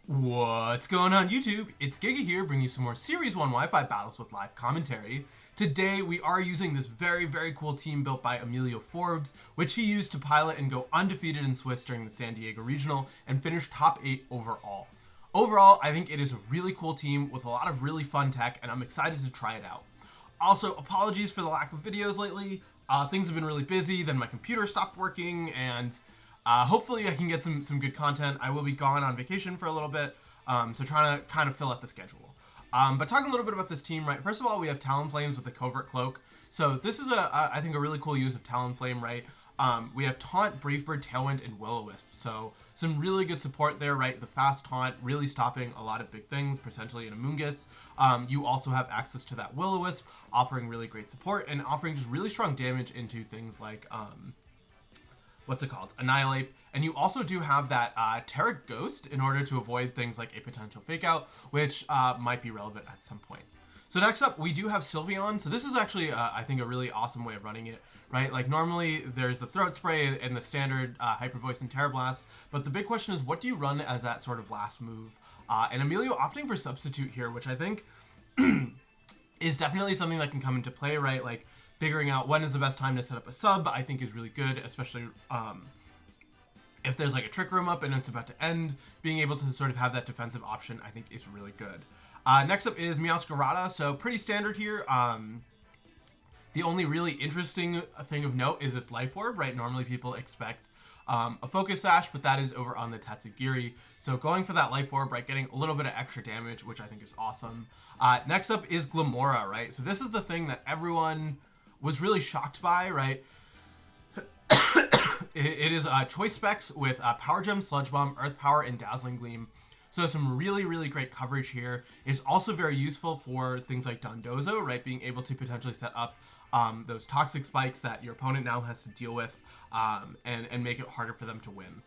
What's going on YouTube? It's Giga here, bringing you some more Series 1 Wi-Fi battles with live commentary. Today we are using this very cool team built by Emilio Forbes, which he used to pilot and go undefeated in Swiss during the San Diego Regional and finish top 8 overall. Overall, I think it is a really cool team with a lot of really fun tech, and I'm excited to try it out. Also, apologies for the lack of videos lately. Things have been really busy, then my computer stopped working, and hopefully I can get some good content. I will be gone on vacation for a little bit, so trying to kind of fill out the schedule. But talking a little bit about this team, right? First of all, we have Talonflames with a Covert Cloak. So this is I think a really cool use of Talonflame, right? We have Taunt, Bravebird, Tailwind, and Will-O-Wisp. So some really good support there, right? The fast Taunt really stopping a lot of big things, potentially in Amoonguss. You also have access to that Will-O-Wisp, offering really great support and offering just really strong damage into things like Annihilate. And you also do have that Terra Ghost in order to avoid things like a potential fake out, which might be relevant at some point. So next up, we do have Sylveon. So this is actually, I think, a really awesome way of running it, right? Like normally there's the Throat Spray and the standard Hyper Voice and Terra Blast, but the big question is, what do you run as that sort of last move? And Emilio opting for Substitute here, which I think is definitely something that can come into play, right? Like figuring out when is the best time to set up a sub, I think is really good, especially if there's like a Trick Room up and it's about to end, being able to sort of have that defensive option, I think is really good. Next up is Meowscarada, so pretty standard here. The only really interesting thing of note is its Life Orb, right? Normally people expect a Focus Sash, but that is over on the Tatsugiri. So going for that Life Orb, right, getting a little bit of extra damage, which I think is awesome. Next up is GLIMMORA, right? So this is the thing that everyone was really shocked by, right? It is choice specs with Power Gem, Sludge Bomb, Earth Power, and Dazzling Gleam. So some really great coverage here. It's also very useful for things like Dondozo, right? Being able to potentially set up those toxic spikes that your opponent now has to deal with and make it harder for them to win.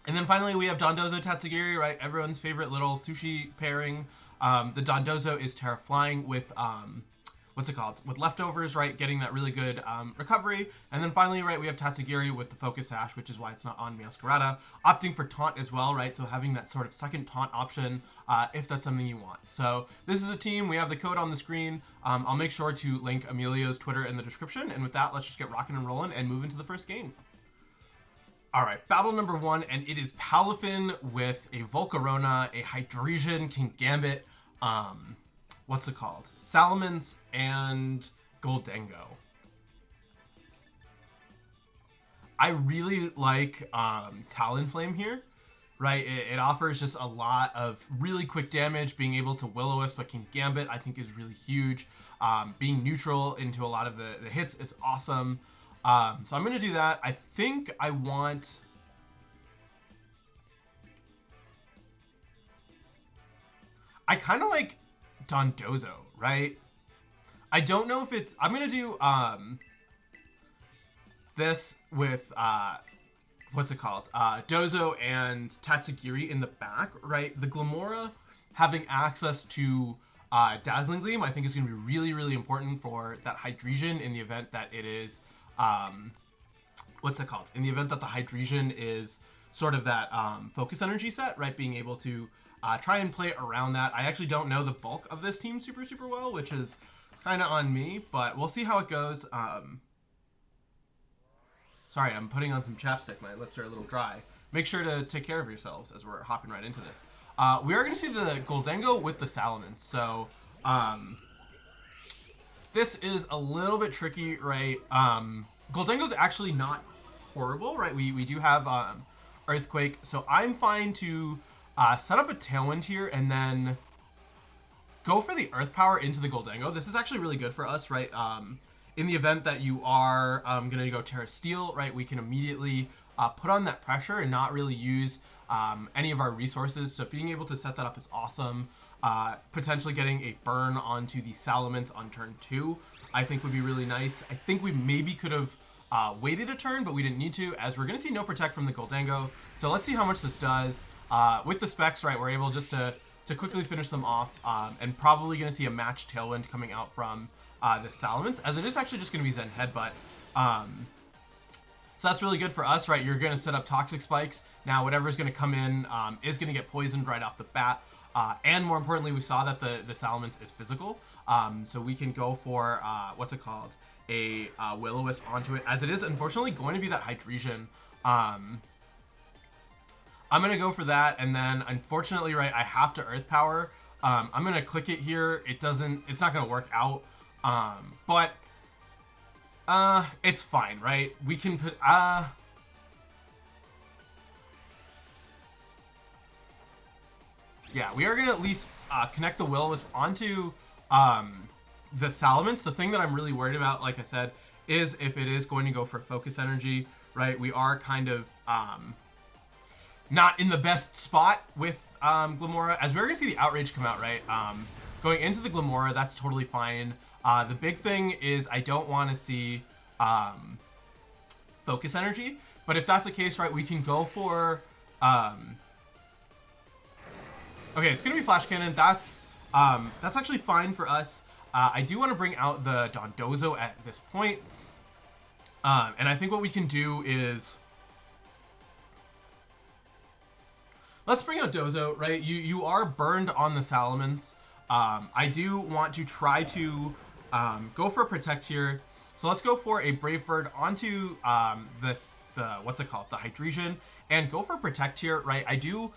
And then finally, we have Dondozo Tatsugiri, right? Everyone's favorite little sushi pairing. The Dondozo is Terra Flying with with leftovers, right? Getting that really good recovery. And then finally, right, we have Tatsugiri with the Focus Sash, which is why it's not on Meowscarada. Opting for Taunt as well, right? So having that sort of second Taunt option if that's something you want. So this is a team. We have the code on the screen. I'll make sure to link Emilio's Twitter in the description. And with that, let's just get rocking and rolling and move into the first game. All right, battle number 1, and it is Palafin with a Volcarona, a Hydreigon, Kingambit, Salamence, and Goldengo. I really like Talonflame here, right? It offers just a lot of really quick damage. Being able to Will-O-Wisp but Kingambit, I think, is really huge. Being neutral into a lot of the hits is awesome. So I'm going to do that. I think I want... I kind of like Dondozo, right? I don't know if it's... I'm going to do this with... Dozo and Tatsugiri in the back, right? The GLIMMORA having access to Dazzling Gleam, I think is going to be really important for that Hydreigon in the event that it is... in the event that the Hydreigon is sort of that focus energy set, right? Being able to try and play around that. I actually don't know the bulk of this team super well, which is kind of on me, but we'll see how it goes. Sorry, I'm putting on some chapstick. My lips are a little dry. Make sure to take care of yourselves as we're hopping right into this. We are going to see the Goldengo with the Salamence. So this is a little bit tricky, right? Goldengo's actually not horrible, right? We do have Earthquake, so I'm fine to set up a Tailwind here and then go for the Earth Power into the Goldengo. This is actually really good for us, right? In the event that you are going to go Terra Steel, right, we can immediately put on that pressure and not really use any of our resources. So being able to set that up is awesome. Potentially getting a burn onto the Salamence on turn 2, I think would be really nice. I think we maybe could have waited a turn, but we didn't need to, as we're going to see no Protect from the Goldengo. So let's see how much this does. With the specs, right, we're able just to quickly finish them off, and probably going to see a matched Tailwind coming out from the Salamence, as it is actually just going to be Zen Headbutt. So that's really good for us, right? You're going to set up toxic spikes. Now, whatever's going to come in is going to get poisoned right off the bat. And more importantly, we saw that the Salamence is physical. So we can go for, what's it called? A Will-O-Wisp onto it, as it is unfortunately going to be that Hydreigon. I'm going to go for that, and then unfortunately, right, I have to Earth Power. I'm going to click it here. It's not going to work out. But it's fine, right? We can put, yeah, we are going to at least connect the Will-O-Wisp onto the Salamence. The thing that I'm really worried about, like I said, is if it is going to go for Focus Energy, right? We are kind of not in the best spot with GLIMMORA, as we're going to see the Outrage come out, right? Going into the GLIMMORA, that's totally fine. The big thing is I don't want to see Focus Energy, but if that's the case, right, we can go for... okay, it's going to be Flash Cannon. That's actually fine for us. I do want to bring out the Dondozo at this point. And I think what we can do is... let's bring out Dozo, right? You are burned on the Salamence. I do want to try to go for a Protect here. So let's go for a Brave Bird onto the what's it called? The Hydreigon, and go for Protect here, right? I do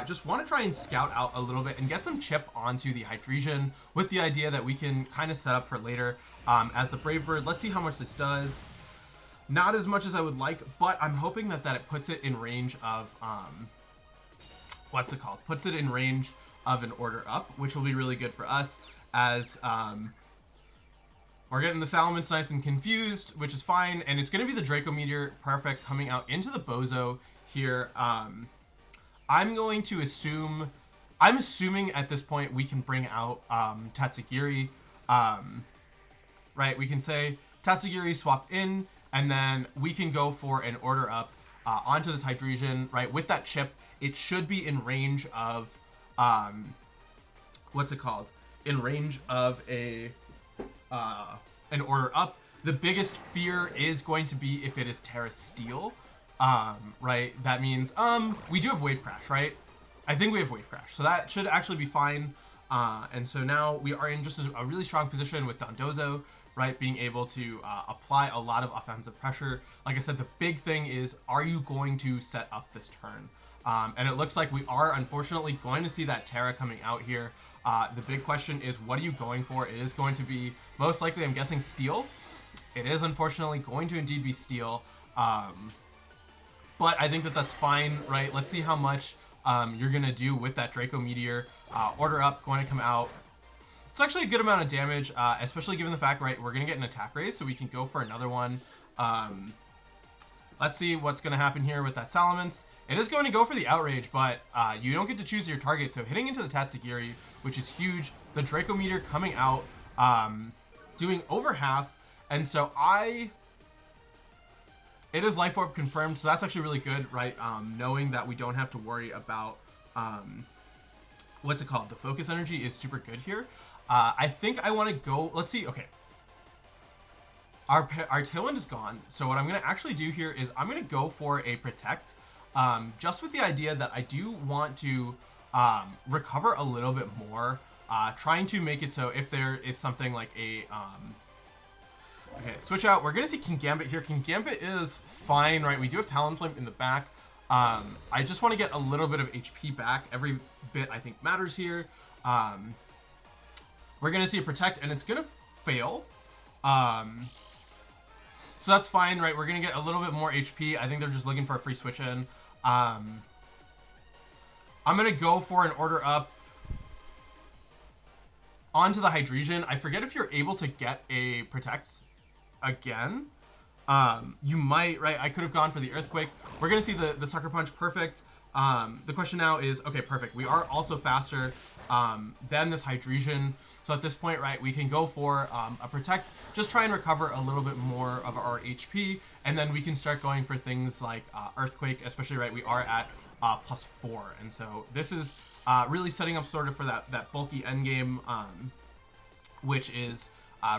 just want to try and scout out a little bit and get some chip onto the Hydreigon with the idea that we can kind of set up for later as the Brave Bird. Let's see how much this does. Not as much as I would like, but I'm hoping that it puts it in range of what's it called? Puts it in range of an Order Up, which will be really good for us as we're getting the Salamence nice and confused, which is fine, and it's going to be the Draco Meteor, perfect, coming out into the Bozo here. I'm going to assume, I'm assuming at this point we can bring out Tatsugiri, right? We can say Tatsugiri swap in, and then we can go for an Order Up onto this Hydreigon, right? With that chip, it should be in range of, what's it called? In range of a an Order Up. The biggest fear is going to be if it is Terra Steel, right? That means we do have Wave Crash, right? I think we have Wave Crash, so that should actually be fine. And so now we are in just a really strong position with Dondozo, right? Being able to apply a lot of offensive pressure. Like I said, the big thing is, are you going to set up this turn? And it looks like we are unfortunately going to see that Terra coming out here. The big question is, what are you going for? It is going to be, most likely, I'm guessing, Steel. It is unfortunately going to indeed be Steel. But I think that that's fine, right? Let's see how much you're going to do with that Draco Meteor. Order Up, going to come out. It's actually a good amount of damage, especially given the fact, right, we're going to get an attack raise, so we can go for another one. Let's see what's going to happen here with that Salamence. It is going to go for the Outrage, but you don't get to choose your target, so hitting into the Tatsugiri, which is huge. The Draco Meteor coming out, doing over half, and so it is Life Orb confirmed, so that's actually really good, right? Knowing that we don't have to worry about, what's it called? The Focus Energy is super good here. I think I want to go, let's see, okay. Our Tailwind is gone, so what I'm going to actually do here is I'm going to go for a Protect, just with the idea that I do want to recover a little bit more, trying to make it so if there is something like a, okay, switch out, we're going to see King Gambit here. King Gambit is fine, right? We do have Talonflame in the back. I just want to get a little bit of HP back. Every bit, I think, matters here. We're going to see a Protect, and it's going to fail. So that's fine, right? We're going to get a little bit more HP. I think they're just looking for a free switch in. I'm going to go for an Order Up onto the Hydreigon. I forget if you're able to get a Protect again. You might, right? I could have gone for the Earthquake. We're going to see the Sucker Punch, perfect. The question now is, okay, perfect. We are also faster than this Hydreigon. So at this point, right, we can go for a Protect, just try and recover a little bit more of our HP, and then we can start going for things like Earthquake, especially, right, we are at +4. And so this is really setting up sort of for that bulky endgame, which is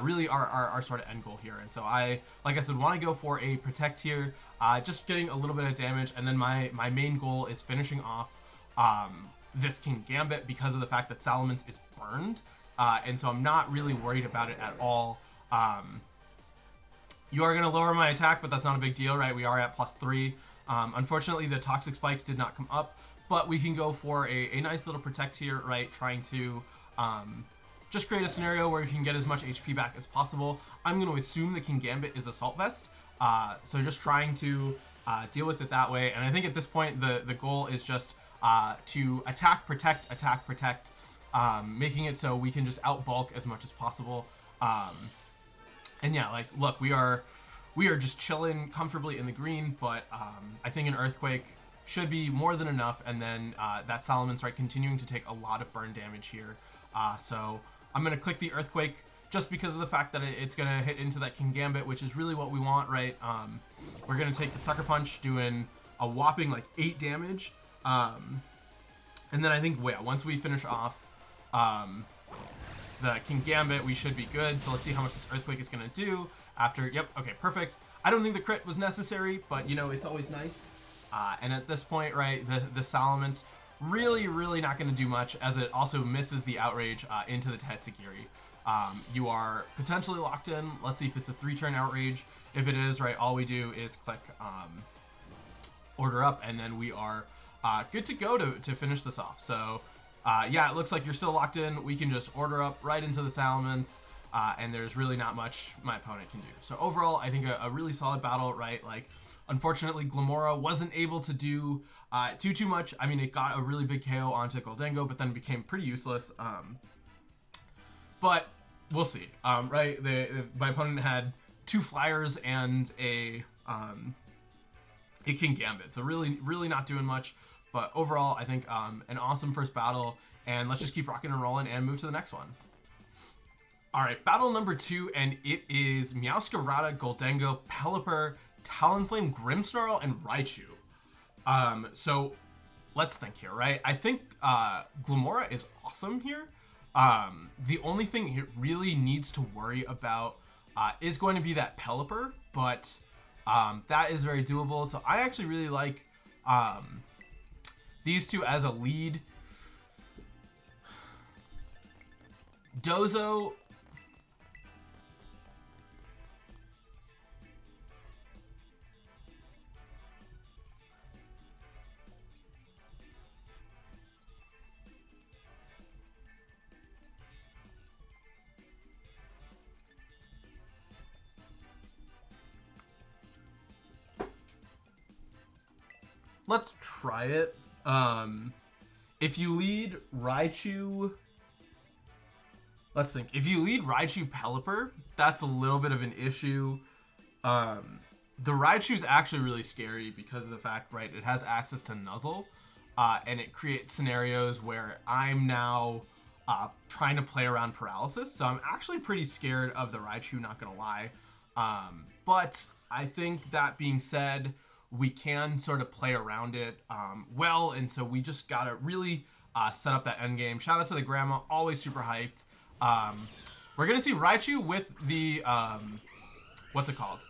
really our sort of end goal here. And so like I said, want to go for a protect here, just getting a little bit of damage, and then my main goal is finishing off this King Gambit because of the fact that Salamence is burned, and so I'm not really worried about it at all. You are going to lower my attack, but that's not a big deal, right? We are at +3. Unfortunately, the Toxic Spikes did not come up, but we can go for a nice little protect here, right? Trying to just create a scenario where you can get as much HP back as possible. I'm going to assume the King Gambit is Assault Vest, so just trying to deal with it that way. And I think at this point, the goal is just to attack, protect, making it so we can just outbulk as much as possible. And yeah, like, look, we are just chilling comfortably in the green, but I think an Earthquake should be more than enough, and then that Salamence, right, continuing to take a lot of burn damage here. So I'm going to click the Earthquake just because of the fact that it's going to hit into that King Gambit, which is really what we want, right? We're going to take the Sucker Punch, doing a whopping, like, 8 damage. And then I think, yeah, once we finish off the King Gambit, we should be good. So let's see how much this Earthquake is going to do after. Yep, okay, perfect. I don't think the crit was necessary, but, you know, it's always nice. And at this point, right, the Salamence really not going to do much, as it also misses the Outrage into the Tatsugiri. You are potentially locked in. Let's see if it's a 3-turn Outrage. If it is, right, all we do is click Order Up, and then we are good to go to finish this off. So yeah, it looks like you're still locked in. We can just Order Up right into the Salamence, and there's really not much my opponent can do. So overall, I think a really solid battle, right? Like, unfortunately, GLIMMORA wasn't able to do too much. I mean, it got a really big KO onto Gholdengo, but then became pretty useless. But we'll see, right? My opponent had 2 Flyers and a King Gambit, so really not doing much. But overall, I think an awesome first battle, and let's just keep rocking and rolling and move to the next one. All right, battle number 2, and it is Meowscarada, Gholdengo, Pelipper, Talonflame, Grimmsnarl, and Raichu. So let's think here, right? I think GLIMMORA is awesome here. The only thing it really needs to worry about is going to be that Pelipper, but that is very doable. So I actually really like these two as a lead. Dozo. Let's try it. If you lead Raichu, let's think. If you lead Raichu Pelipper, that's a little bit of an issue. The Raichu is actually really scary because of the fact, right, it has access to Nuzzle, and it creates scenarios where I'm now trying to play around Paralysis. So I'm actually pretty scared of the Raichu, not gonna lie. But I think that being said, we can sort of play around it well, and so we just gotta really set up that end game. Shout out to the grandma, always super hyped. We're gonna see Raichu with the what's it called?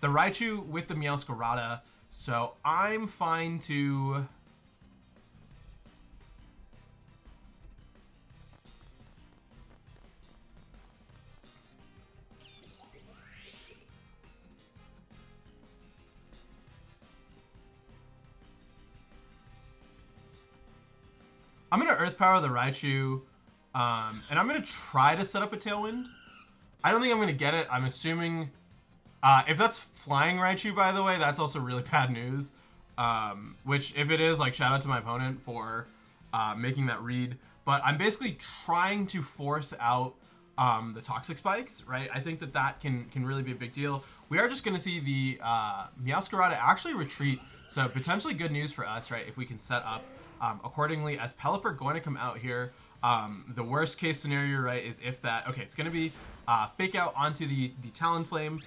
The Raichu with the Meowscarada. So I'm fine to. I'm going to Earth Power the Raichu, and I'm going to try to set up a Tailwind. I don't think I'm going to get it. I'm assuming, if that's Flying Raichu, by the way, that's also really bad news. Which, if it is, like, shout out to my opponent for making that read. But I'm basically trying to force out the Toxic Spikes, right? I think that can really be a big deal. We are just going to see the Meowscarada actually retreat, so potentially good news for us, right, if we can set up accordingly, as Pelipper going to come out here. The worst case scenario, right, is if that, okay, it's going to be fake out onto the Talonflame.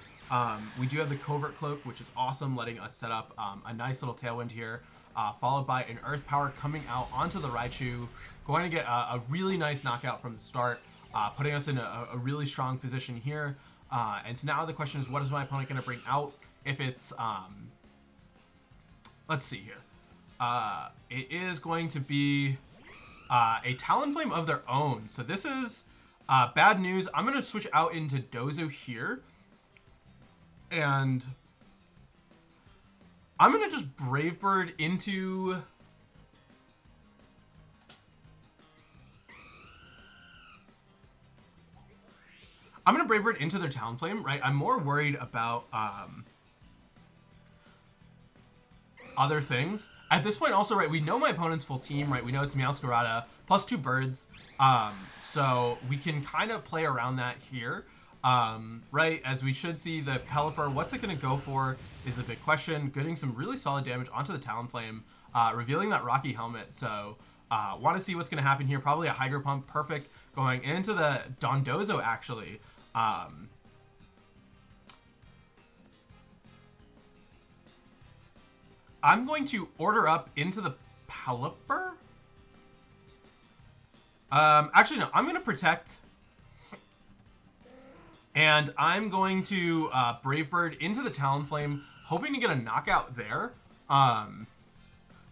We do have the Covert Cloak, which is awesome, letting us set up a nice little Tailwind here, followed by an Earth Power coming out onto the Raichu, going to get a really nice knockout from the start. putting us in a really strong position here. And so now the question is, what is my opponent going to bring out? If it's, let's see here. It is going to be a Talonflame of their own. So this is bad news. I'm going to switch out into Dozo here. And I'm going to just Brave Bird into... I'm going to Brave Bird into their Talonflame, right? I'm more worried about other things. At this point also, right, we know my opponent's full team, right? We know it's Meowscarada plus 2 birds. So we can kind of play around that here. Right, as we should see the Pelipper, what's it going to go for is a big question. Getting some really solid damage onto the Talonflame, revealing that Rocky Helmet. So want to see what's going to happen here. Probably a Hydro Pump, perfect, going into the Dondozo actually. I'm going to order up into the Pelipper. Actually, no, I'm going to protect. And I'm going to Brave Bird into the Talonflame, hoping to get a knockout there.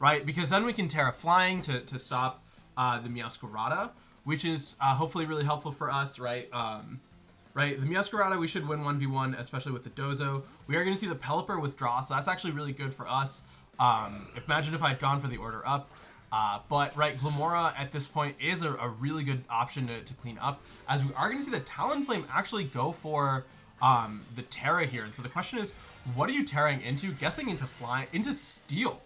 Right, because then we can Terra Flying to stop the Meowscarada, which is hopefully really helpful for us, right? Right, the Meowscarada, we should win 1v1, especially with the Dozo. We are going to see the Pelipper withdraw, so that's actually really good for us. Imagine if I had gone for the order up. But, right, GLIMMORA at this point is a really good option to clean up, as we are going to see the Talonflame actually go for the Terra here. And so the question is, what are you Terraing into? Guessing into Flying, into Steel.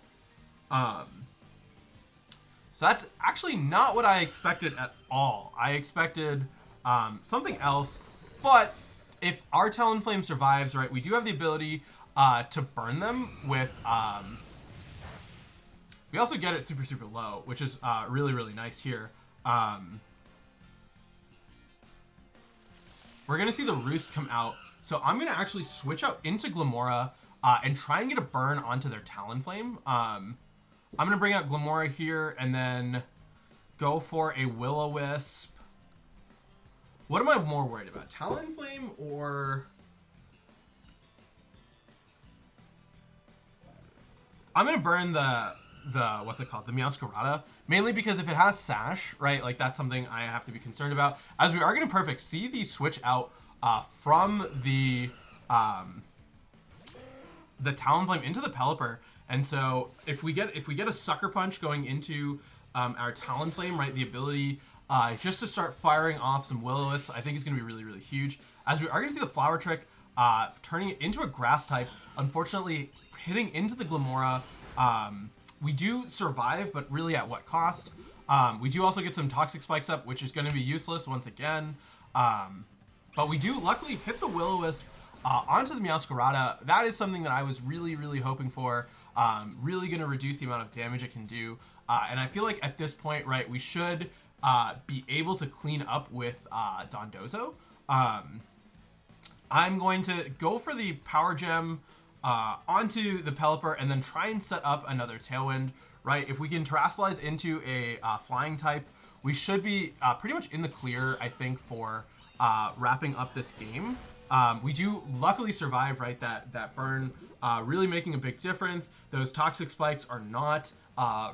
So that's actually not what I expected at all. I expected something else, but if our Talonflame survives, right, we do have the ability to burn them with... we also get it super, super low, which is really, really nice here. We're going to see the Roost come out. So I'm going to actually switch out into GLIMMORA and try and get a burn onto their Talonflame. I'm going to bring out GLIMMORA here and then go for a Will-O-Wisp. What am I more worried about? Talonflame or... I'm going to burn the what's it called, the Meowscarada, mainly because if it has Sash, right, like that's something I have to be concerned about, as we are going to perfect see the switch out from the Talonflame into the Pelipper. And so if we get a Sucker Punch going into our Talonflame, right, the ability just to start firing off some Will-O-Wisps, I think is going to be really, really huge, as we are going to see the Flower Trick turning it into a Grass type, unfortunately hitting into the GLIMMORA. We do survive, but really at what cost? We do also get some Toxic Spikes up, which is going to be useless once again. But we do luckily hit the Will-O-Wisp onto the Meowscarada. That is something that I was really, really hoping for. Really going to reduce the amount of damage it can do. And I feel like at this point, right, we should be able to clean up with Dondozo. I'm going to go for the Power Gem onto the Pelipper and then try and set up another Tailwind, right? If we can Terrasilize into a Flying type, we should be pretty much in the clear, I think, for wrapping up this game. We do luckily survive, right? That burn really making a big difference. Those Toxic Spikes are not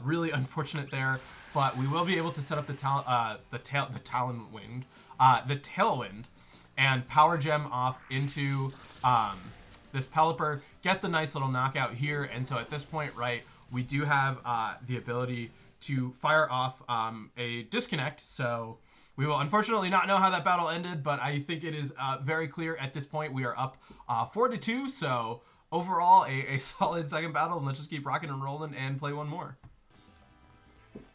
really unfortunate there, but we will be able to set up the Tailwind, and Power Gem off into this Pelipper, get the nice little knockout here. And so at this point, right, we do have the ability to fire off a Disconnect. So we will unfortunately not know how that battle ended, but I think it is very clear at this point. We are up 4-2. So overall, a solid second battle, and let's just keep rocking and rolling and play one more.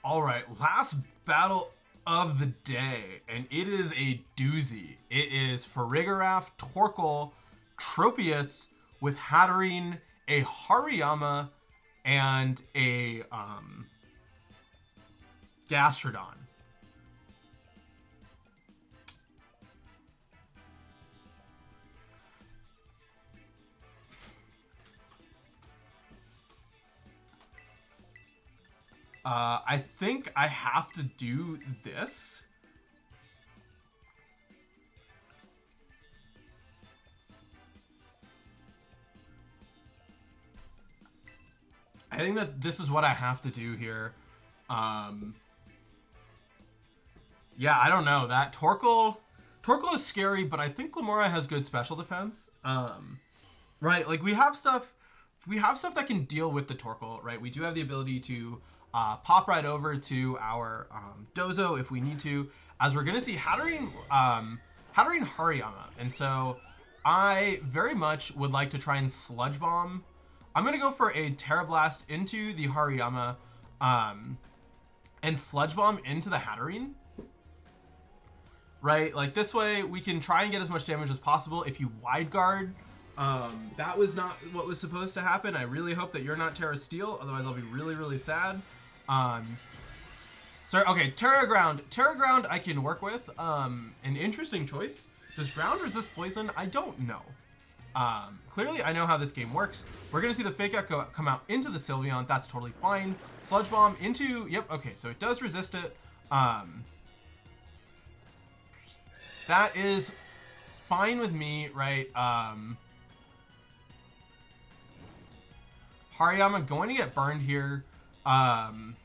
All right, last battle of the day, and it is a doozy. It is Farigiraf, Torkoal, Tropius with Hatterene, a Hariyama, and a Gastrodon. I think I have to do this. I think that this is what I have to do here. Yeah, I don't know. That Torkoal is scary, but I think GLIMMORA has good special defense. Right, like we have stuff that can deal with the Torkoal, right? We do have the ability to pop right over to our Dozo if we need to, as we're gonna see Hatterene Hariyama, and so I very much would like to try and Sludge Bomb. I'm gonna go for a Terra Blast into the Hariyama, and Sludge Bomb into the Hatterene. Right, like this way we can try and get as much damage as possible. If you wide guard, that was not what was supposed to happen. I really hope that you're not Terra Steel, otherwise I'll be really, really sad. So, okay, Terra Ground I can work with. An interesting choice. Does Ground resist poison? I don't know. Clearly I know how this game works. We're gonna see the Fake Out come out into the Sylveon. That's totally fine. Sludge Bomb into, yep, okay, so it does resist it. That is fine with me, right? Hariyama going to get burned here. I'm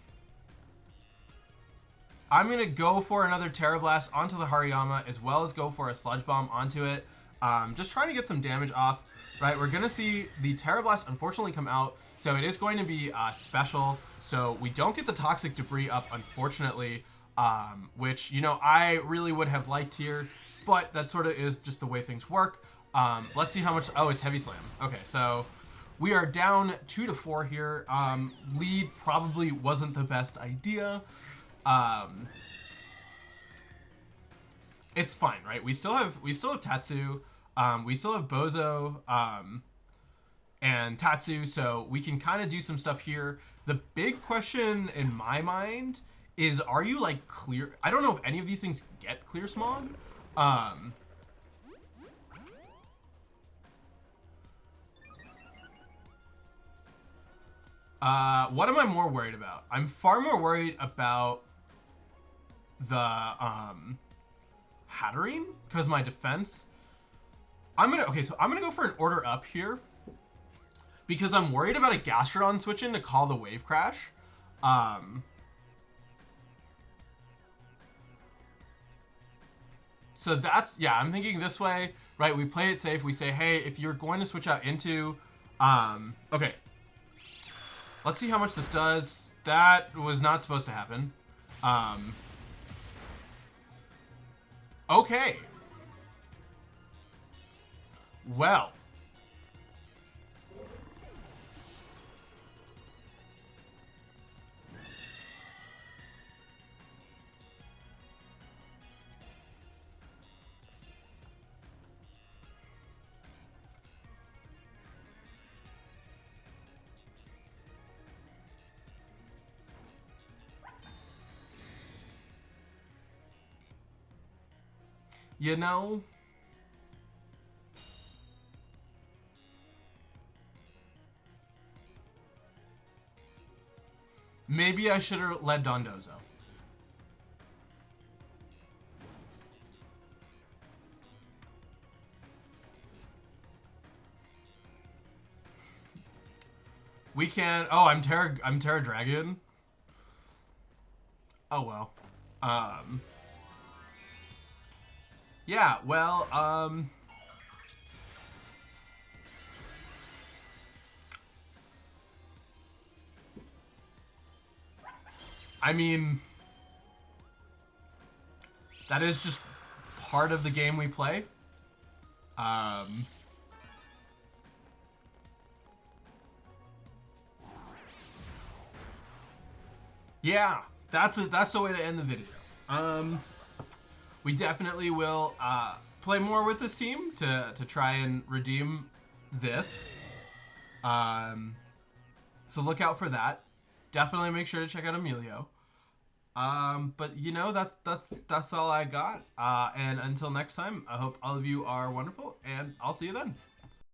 going to go for another Terra Blast onto the Hariyama, as well as go for a Sludge Bomb onto it. Just trying to get some damage off, right? We're going to see the Terra Blast unfortunately come out, so it is going to be special. So we don't get the Toxic Debris up, unfortunately. Which, you know, I really would have liked here, but that sort of is just the way things work. Let's see how much, oh, it's Heavy Slam. Okay, so we are down 2-4 here. Lead probably wasn't the best idea. It's fine, right? We still have Tatsu, we still have Bozo, and Tatsu, so we can kind of do some stuff here. The big question in my mind is, are you like clear? I don't know if any of these things get Clear Smog. What am I more worried about? I'm far more worried about the Hatterene, because my defense. I'm gonna go for an Order Up here, because I'm worried about a Gastrodon switch in to call the Wave Crash. So that's, yeah, I'm thinking this way, right? We play it safe. We say, hey, if you're going to switch out into, okay. Let's see how much this does. That was not supposed to happen. Okay. Well. You know, maybe I should have led Dondozo. We can, oh, I'm Terra Dragon. Oh well. Yeah, well, I mean, that is just part of the game we play. Yeah, that's the way to end the video. We definitely will play more with this team to try and redeem this. So look out for that. Definitely make sure to check out Emilio. But you know, that's all I got. And until next time, I hope all of you are wonderful, and I'll see you then.